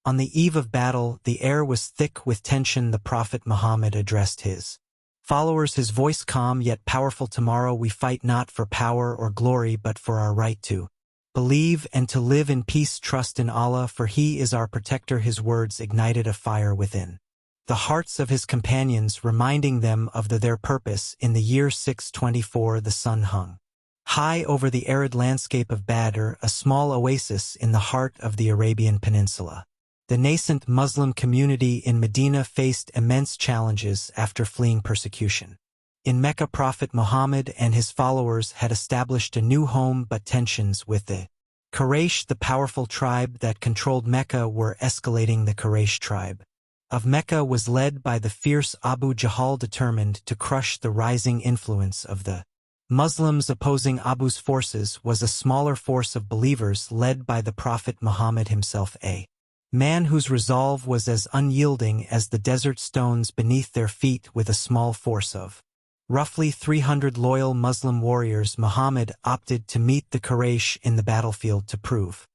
On the eve of battle, the air was thick with tension. The Prophet Muhammad addressed his followers, his voice calm yet powerful. Tomorrow we fight not for power or glory but for our right to believe and to live in peace. Trust in Allah, for He is our protector. His words ignited a fire within the hearts of his companions, reminding them of their purpose. In the year 624 the sun hung high over the arid landscape of Badr, a small oasis in the heart of the Arabian Peninsula. The nascent Muslim community in Medina faced immense challenges after fleeing persecution. In Mecca, Prophet Muhammad and his followers had established a new home, but tensions with the Quraysh, the powerful tribe that controlled Mecca, were escalating. The Quraysh tribe of Mecca was led by the fierce Abu Jahl, determined to crush the rising influence of the Muslims. Opposing Abu's forces was a smaller force of believers led by the Prophet Muhammad himself, a man whose resolve was as unyielding as the desert stones beneath their feet. With a small force of roughly 300 loyal Muslim warriors, Muhammad opted to meet the Quraysh in the battlefield to prove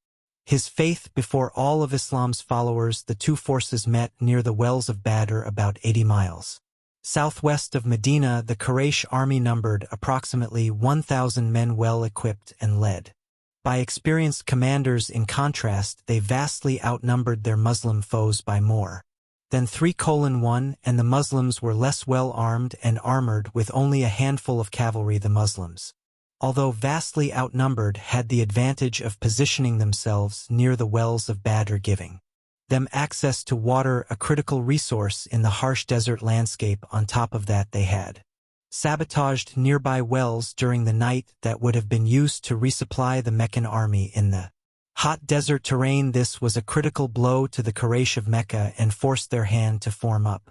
his faith before all of Islam's followers. The two forces met near the wells of Badr, about 80 miles southwest of Medina. The Quraysh army numbered approximately 1,000 men, well equipped and led by experienced commanders. In contrast, they vastly outnumbered their Muslim foes by more than 3:1, and the Muslims were less well armed and armored, with only a handful of cavalry. The Muslims, although vastly outnumbered, had the advantage of positioning themselves near the wells of Badr, giving them access to water, a critical resource in the harsh desert landscape. On top of that, they had sabotaged nearby wells during the night that would have been used to resupply the Meccan army in the hot desert terrain. This was a critical blow to the Quraysh of Mecca and forced their hand to form up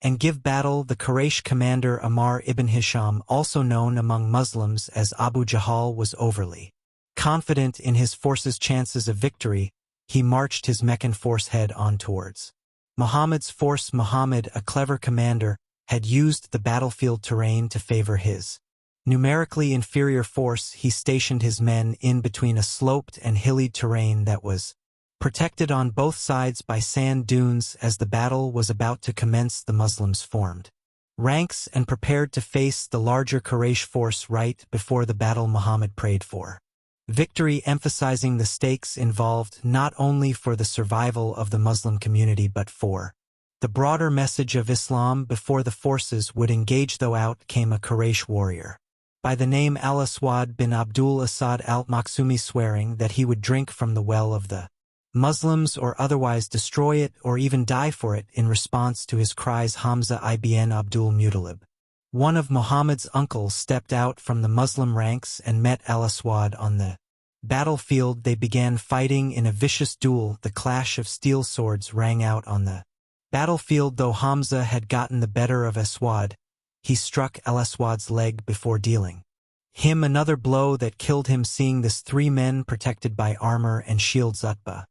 and give battle. The Quraysh commander Ammar ibn Hisham, also known among Muslims as Abu Jahl, was overly confident in his force's chances of victory. He marched his Meccan force head-on towards Muhammad's force. Muhammad, a clever commander, had used the battlefield terrain to favor his numerically inferior force. He stationed his men in between a sloped and hilly terrain that was protected on both sides by sand dunes. As the battle was about to commence, the Muslims formed ranks and prepared to face the larger Quraysh force. Right before the battle, Muhammad prayed for victory, emphasizing the stakes involved not only for the survival of the Muslim community but for the broader message of Islam. Before the forces would engage, though, out came a Quraysh warrior by the name al-Aswad bin Abdul Asad al-Maksumi, swearing that he would drink from the well of the Muslims or otherwise destroy it or even die for it. In response to his cries, Hamza ibn Abdul Muttalib, one of Muhammad's uncles, stepped out from the Muslim ranks and met al-Aswad on the battlefield. They began fighting in a vicious duel. The clash of steel swords rang out on the battlefield. Though Hamza had gotten the better of Aswad, he struck al-Aswad's leg before dealing him another blow that killed him. Seeing this, 3 men protected by armor and shields, Utbah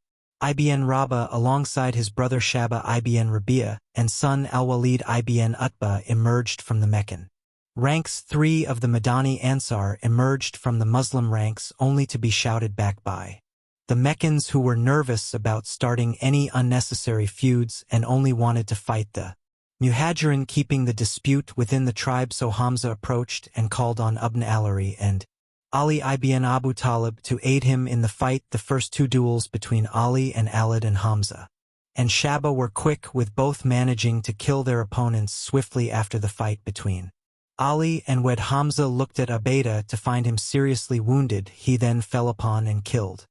ibn Rabah alongside his brother Shaba ibn Rabi'a and son al-Walid ibn Utbah, emerged from the Meccan ranks. 3 of the Madani Ansar emerged from the Muslim ranks, only to be shouted back by the Meccans, who were nervous about starting any unnecessary feuds and only wanted to fight the Muhajirin, keeping the dispute within the tribe. So Hamza approached and called on Ibn al-Ari and Ali ibn Abu Talib to aid him in the fight. The first 2 duels between Ali and Alid and Hamza and Shaba were quick, with both managing to kill their opponents swiftly. After the fight between Ali and Wed, Hamza looked at Ubaidah to find him seriously wounded. He then fell upon and killed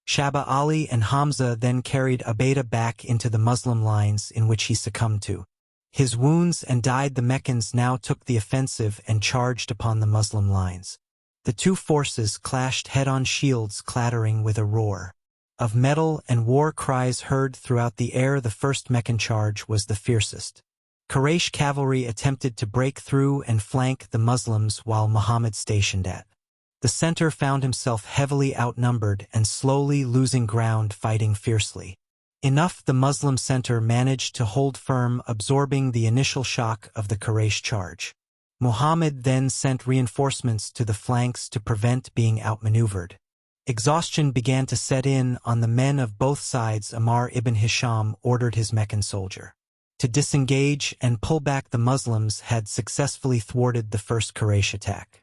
Shaba. Ali and Hamza then carried Ubaidah back into the Muslim lines, in which he succumbed to his wounds and died. The Meccans now took the offensive and charged upon the Muslim lines. The 2 forces clashed head-on, shields clattering with a roar of metal and war cries heard throughout the air. The first Meccan charge was the fiercest. Quraysh cavalry attempted to break through and flank the Muslims, while Muhammad, stationed at the center, found himself heavily outnumbered and slowly losing ground, fighting fiercely enough. The Muslim center managed to hold firm, absorbing the initial shock of the Quraysh charge. Muhammad then sent reinforcements to the flanks to prevent being outmaneuvered. Exhaustion began to set in on the men of both sides. Amr ibn Hisham ordered his Meccan soldier to disengage and pull back. The Muslims had successfully thwarted the first Quraysh attack.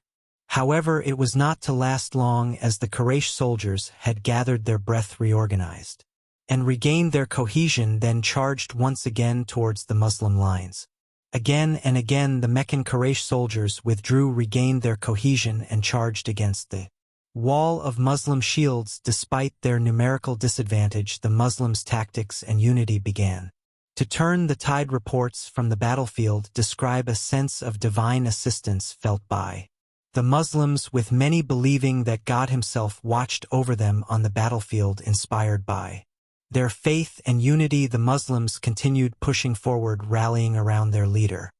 However, it was not to last long, as the Quraysh soldiers had gathered their breath, reorganized, and regained their cohesion, then charged once again towards the Muslim lines. Again and again the Meccan Quraysh soldiers withdrew, regained their cohesion, and charged against the wall of Muslim shields. Despite their numerical disadvantage, the Muslims' tactics and unity began to turn the tide. Reports from the battlefield describe a sense of divine assistance felt by the Muslims, with many believing that God himself watched over them on the battlefield. Inspired by their faith and unity, the Muslims continued pushing forward, rallying around their leader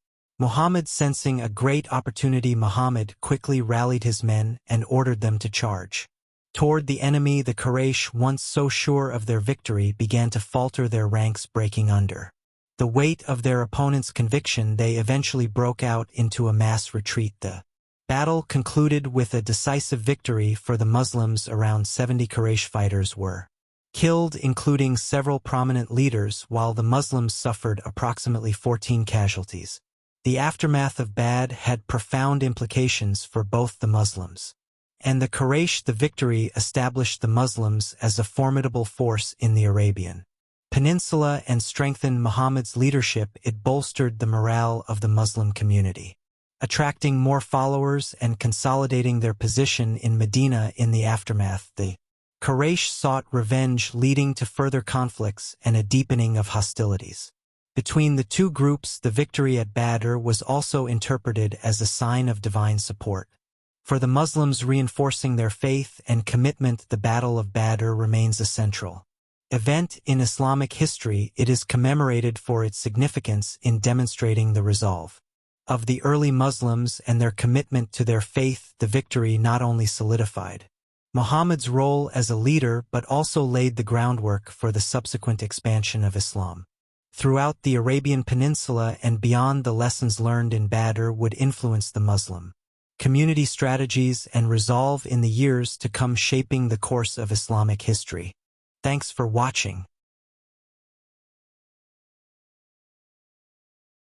Muhammad. Sensing a great opportunity, Muhammad quickly rallied his men and ordered them to charge toward the enemy. The Quraysh, once so sure of their victory, began to falter, their ranks breaking under the weight of their opponent's conviction. They eventually broke out into a mass retreat. The battle concluded with a decisive victory for the Muslims. Around 70 Quraysh fighters were killed, including several prominent leaders, while the Muslims suffered approximately 14 casualties. The aftermath of Badr had profound implications for both the Muslims and the Quraysh. The victory established the Muslims as a formidable force in the Arabian Peninsula and strengthened Muhammad's leadership. It bolstered the morale of the Muslim community, attracting more followers and consolidating their position in Medina. In the aftermath, the Quraysh sought revenge, leading to further conflicts and a deepening of hostilities between the two groups. The victory at Badr was also interpreted as a sign of divine support for the Muslims, reinforcing their faith and commitment. The Battle of Badr remains a central event in Islamic history. It is commemorated for its significance in demonstrating the resolve of the early Muslims and their commitment to their faith. The victory not only solidified Muhammad's role as a leader, but also laid the groundwork for the subsequent expansion of Islam throughout the Arabian Peninsula and beyond. The lessons learned in Badr would influence the Muslim community strategies and resolve in the years to come, shaping the course of Islamic history. Thanks for watching.